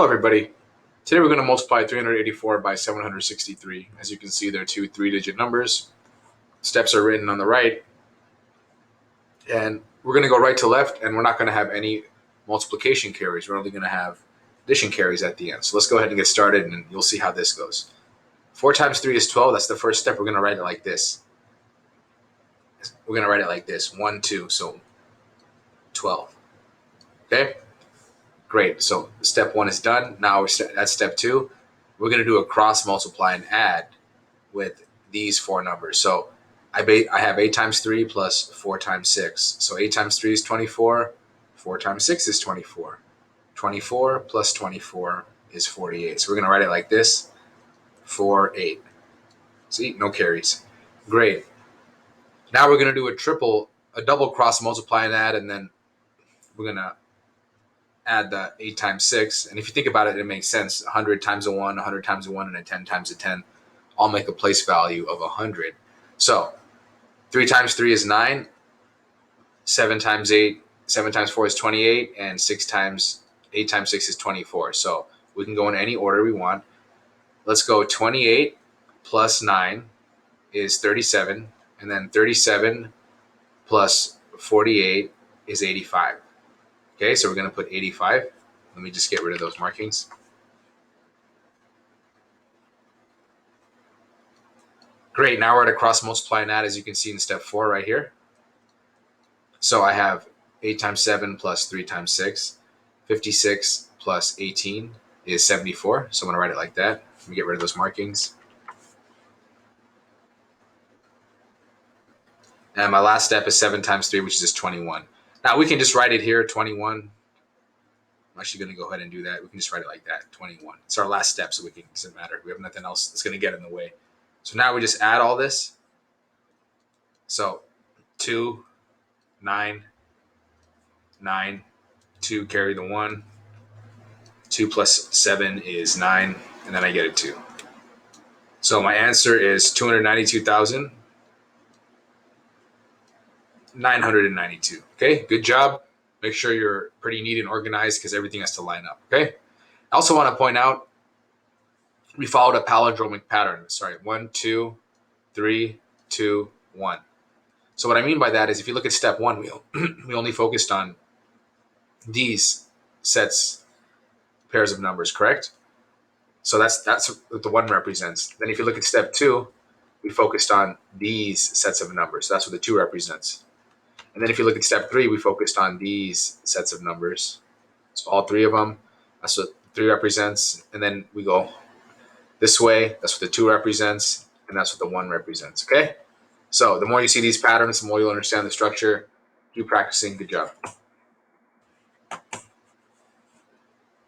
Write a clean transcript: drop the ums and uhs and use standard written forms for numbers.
Hello everybody. Today we're going to multiply 384 by 763. As you can see, they're two 3-digit numbers. Steps are written on the right. And we're going to go right to left, and we're not going to have any multiplication carries. We're only going to have addition carries at the end. So let's go ahead and get started, and you'll see how this goes. 4 times 3 is 12. That's the first step. We're going to write it like this. 1, 2, so 12. Okay? Great. So step 1 is done. Now that's step 2. We're going to do a cross multiply and add with these 4 numbers. So I have 8 times 3 plus 4 times 6. So 8 times 3 is 24. 4 times 6 is 24. 24 plus 24 is 48. So we're going to write it like this. 4, 8. See? No carries. Great. Now we're going to do a double cross multiply and add, and then we're going to add the 8 times 6. And if you think about it, it makes sense. 100 times a 1, 100 times a 1, and a 10 times a 10 all make a place value of 100. So 3 times 3 is 9. 7 times 4 is 28. And 8 times 6 is 24. So we can go in any order we want. Let's go 28 plus 9 is 37. And then 37 plus 48 is 85. Okay, so we're going to put 85. Let me just get rid of those markings. Great, now we're at a cross multiply and add, as you can see in step 4 right here. So I have 8 times 7 plus 3 times 6. 56 plus 18 is 74. So I'm going to write it like that. Let me get rid of those markings. And my last step is 7 times 3, which is just 21. Now we can just write it here, 21. I'm actually going to go ahead and do that. We can just write it like that, 21. It's our last step, so it doesn't matter. We have nothing else that's going to get in the way. So now we just add all this. So 2, 9, 9, 2, carry the 1. 2 plus 7 is 9, and then I get a 2. So my answer is 292,992. Okay, good job. Make sure you're pretty neat and organized because everything has to line up. Okay. I also want to point out we followed a palindromic pattern. Sorry, 1, 2, 3, 2, 1. So what I mean by that is if you look at step 1, we only focused on these pairs of numbers, correct? So that's what the 1 represents. Then if you look at step 2, we focused on these sets of numbers. So that's what the 2 represents. And then if you look at step 3, we focused on these sets of numbers. So all 3 of them, that's what 3 represents. And then we go this way, that's what the 2 represents, and that's what the 1 represents, okay? So the more you see these patterns, the more you'll understand the structure. Keep practicing. Good job.